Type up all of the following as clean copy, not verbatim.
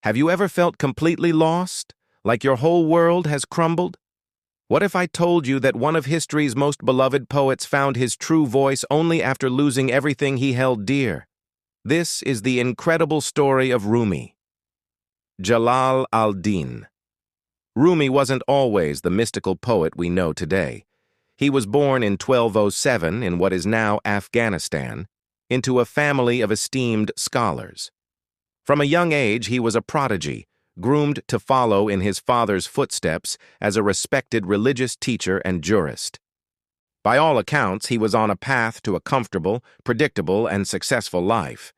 Have you ever felt completely lost, like your whole world has crumbled? What if I told you that one of history's most beloved poets found his true voice only after losing everything he held dear? This is the incredible story of Rumi. Jalal al-Din. Rumi wasn't always the mystical poet we know today. He was born in 1207 in what is now Afghanistan, into a family of esteemed scholars. From a young age, he was a prodigy, groomed to follow in his father's footsteps as a respected religious teacher and jurist. By all accounts, he was on a path to a comfortable, predictable, and successful life.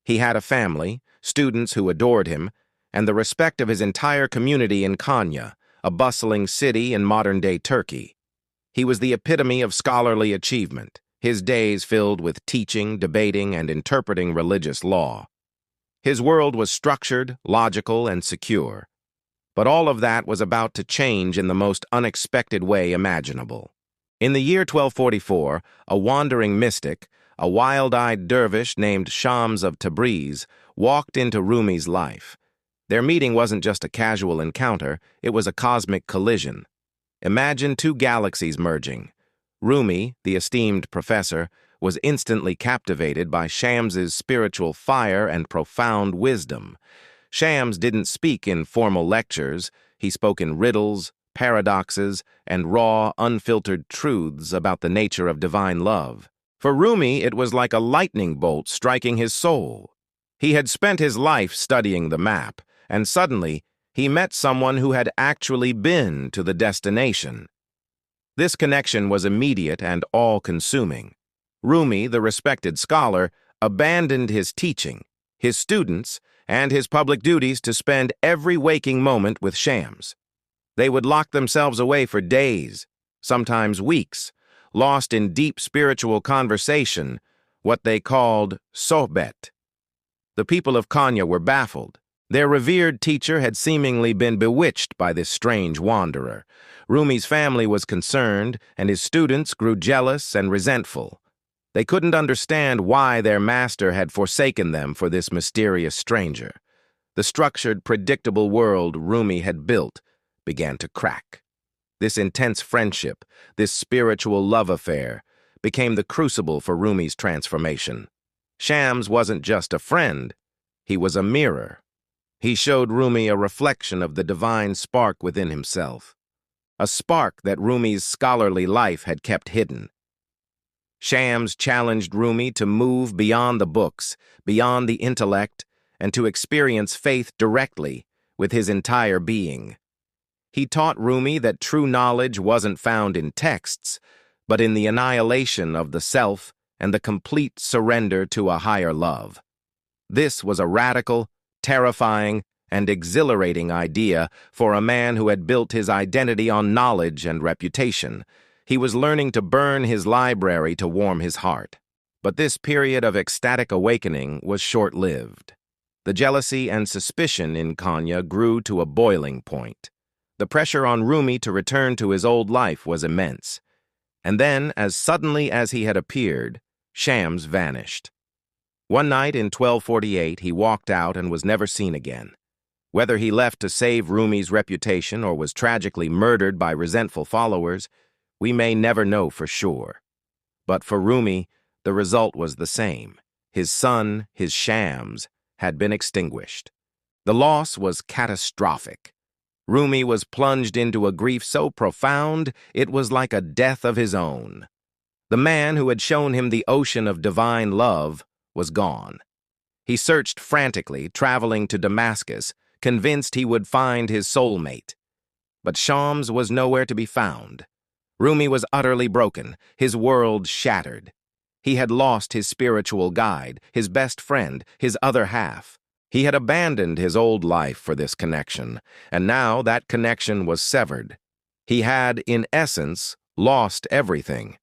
He had a family, students who adored him, and the respect of his entire community in Konya, a bustling city in modern-day Turkey. He was the epitome of scholarly achievement, his days filled with teaching, debating, and interpreting religious law. His world was structured, logical, and secure. But all of that was about to change in the most unexpected way imaginable. In the year 1244, a wandering mystic, a wild-eyed dervish named Shams of Tabriz, walked into Rumi's life. Their meeting wasn't just a casual encounter, it was a cosmic collision. Imagine two galaxies merging. Rumi, the esteemed professor, was instantly captivated by Shams's spiritual fire and profound wisdom. Shams didn't speak in formal lectures, he spoke in riddles, paradoxes, and raw, unfiltered truths about the nature of divine love. For Rumi, it was like a lightning bolt striking his soul. He had spent his life studying the map, and suddenly he met someone who had actually been to the destination. This connection was immediate and all-consuming. Rumi, the respected scholar, abandoned his teaching, his students, and his public duties to spend every waking moment with Shams. They would lock themselves away for days, sometimes weeks, lost in deep spiritual conversation, what they called sohbet. The people of Konya were baffled. Their revered teacher had seemingly been bewitched by this strange wanderer. Rumi's family was concerned, and his students grew jealous and resentful. They couldn't understand why their master had forsaken them for this mysterious stranger. The structured, predictable world Rumi had built began to crack. This intense friendship, this spiritual love affair, became the crucible for Rumi's transformation. Shams wasn't just a friend, he was a mirror. He showed Rumi a reflection of the divine spark within himself, a spark that Rumi's scholarly life had kept hidden. Shams challenged Rumi to move beyond the books, beyond the intellect, and to experience faith directly with his entire being. He taught Rumi that true knowledge wasn't found in texts, but in the annihilation of the self and the complete surrender to a higher love. This was a radical, terrifying, and exhilarating idea for a man who had built his identity on knowledge and reputation. He was learning to burn his library to warm his heart. But this period of ecstatic awakening was short-lived. The jealousy and suspicion in Konya grew to a boiling point. The pressure on Rumi to return to his old life was immense. And then, as suddenly as he had appeared, Shams vanished. One night in 1248, he walked out and was never seen again. Whether he left to save Rumi's reputation or was tragically murdered by resentful followers, we may never know for sure. But for Rumi, the result was the same. His sun, his Shams, had been extinguished. The loss was catastrophic. Rumi was plunged into a grief so profound it was like a death of his own. The man who had shown him the ocean of divine love was gone. He searched frantically, traveling to Damascus, convinced he would find his soulmate. But Shams was nowhere to be found. Rumi was utterly broken, his world shattered. He had lost his spiritual guide, his best friend, his other half. He had abandoned his old life for this connection, and now that connection was severed. He had, in essence, lost everything.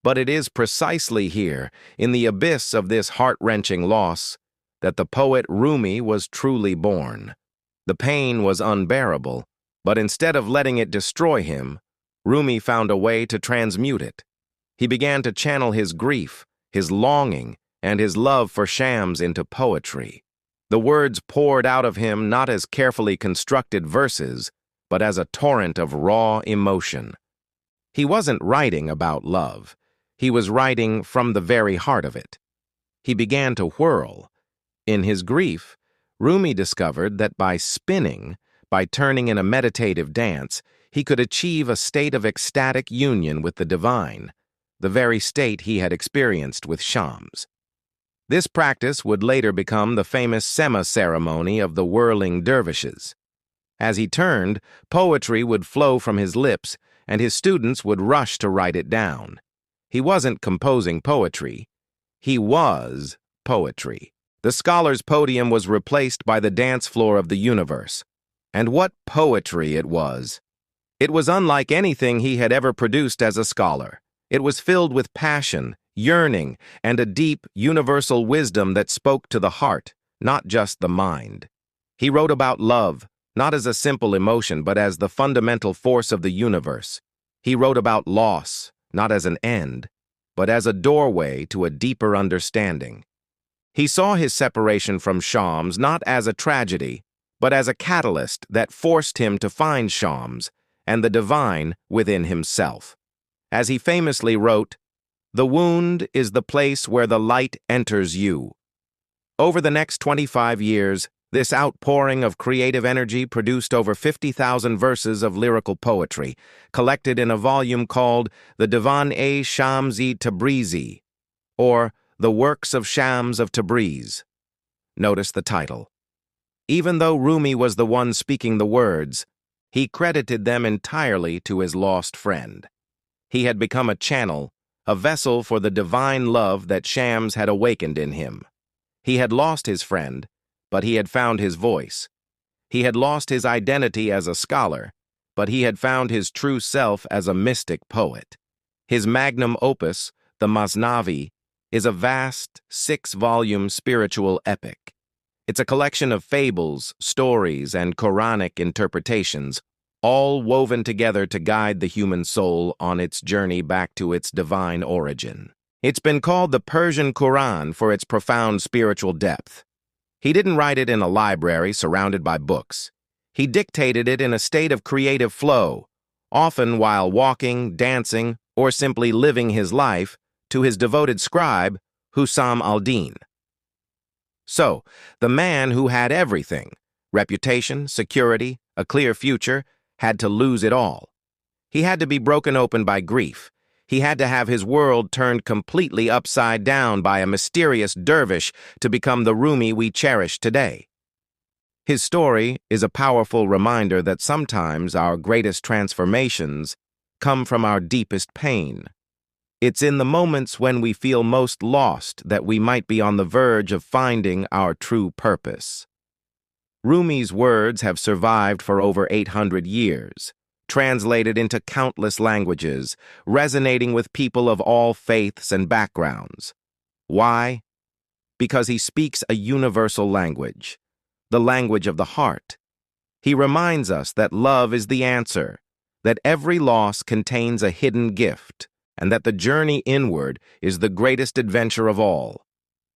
But it is precisely here, in the abyss of this heart-wrenching loss, that the poet Rumi was truly born. The pain was unbearable, but instead of letting it destroy him, Rumi found a way to transmute it. He began to channel his grief, his longing, and his love for Shams into poetry. The words poured out of him not as carefully constructed verses, but as a torrent of raw emotion. He wasn't writing about love. He was writing from the very heart of it. He began to whirl. In his grief, Rumi discovered that by spinning, by turning in a meditative dance, he could achieve a state of ecstatic union with the divine, the very state he had experienced with Shams. This practice would later become the famous Sema ceremony of the whirling dervishes. As he turned, poetry would flow from his lips, and his students would rush to write it down. He wasn't composing poetry. He was poetry. The scholar's podium was replaced by the dance floor of the universe. And what poetry it was! It was unlike anything he had ever produced as a scholar. It was filled with passion, yearning, and a deep, universal wisdom that spoke to the heart, not just the mind. He wrote about love, not as a simple emotion, but as the fundamental force of the universe. He wrote about loss, not as an end, but as a doorway to a deeper understanding. He saw his separation from Shams not as a tragedy, but as a catalyst that forced him to find Shams and the divine within himself. As he famously wrote, "The wound is the place where the light enters you." Over the next 25 years, this outpouring of creative energy produced over 50,000 verses of lyrical poetry, collected in a volume called the Divan-e-Shams-i Tabrizi, or The Works of Shams of Tabriz. Notice the title. Even though Rumi was the one speaking the words, he credited them entirely to his lost friend. He had become a channel, a vessel for the divine love that Shams had awakened in him. He had lost his friend, but he had found his voice. He had lost his identity as a scholar, but he had found his true self as a mystic poet. His magnum opus, the Masnavi, is a vast, 6-volume spiritual epic. It's a collection of fables, stories, and Quranic interpretations, all woven together to guide the human soul on its journey back to its divine origin. It's been called the Persian Quran for its profound spiritual depth. He didn't write it in a library surrounded by books. He dictated it in a state of creative flow, often while walking, dancing, or simply living his life, to his devoted scribe, Hussam al-Din. So, the man who had everything, reputation, security, a clear future, had to lose it all. He had to be broken open by grief. He had to have his world turned completely upside down by a mysterious dervish to become the Rumi we cherish today. His story is a powerful reminder that sometimes our greatest transformations come from our deepest pain. It's in the moments when we feel most lost that we might be on the verge of finding our true purpose. Rumi's words have survived for over 800 years, translated into countless languages, resonating with people of all faiths and backgrounds. Why? Because he speaks a universal language, the language of the heart. He reminds us that love is the answer, that every loss contains a hidden gift, and that the journey inward is the greatest adventure of all.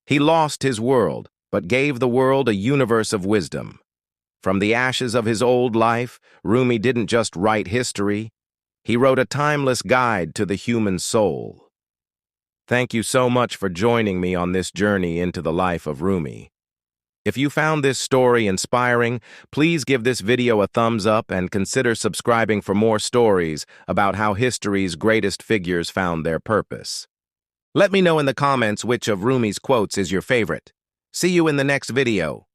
He lost his world, but gave the world a universe of wisdom. From the ashes of his old life, Rumi didn't just write history, he wrote a timeless guide to the human soul. Thank you so much for joining me on this journey into the life of Rumi. If you found this story inspiring, please give this video a thumbs up and consider subscribing for more stories about how history's greatest figures found their purpose. Let me know in the comments which of Rumi's quotes is your favorite. See you in the next video.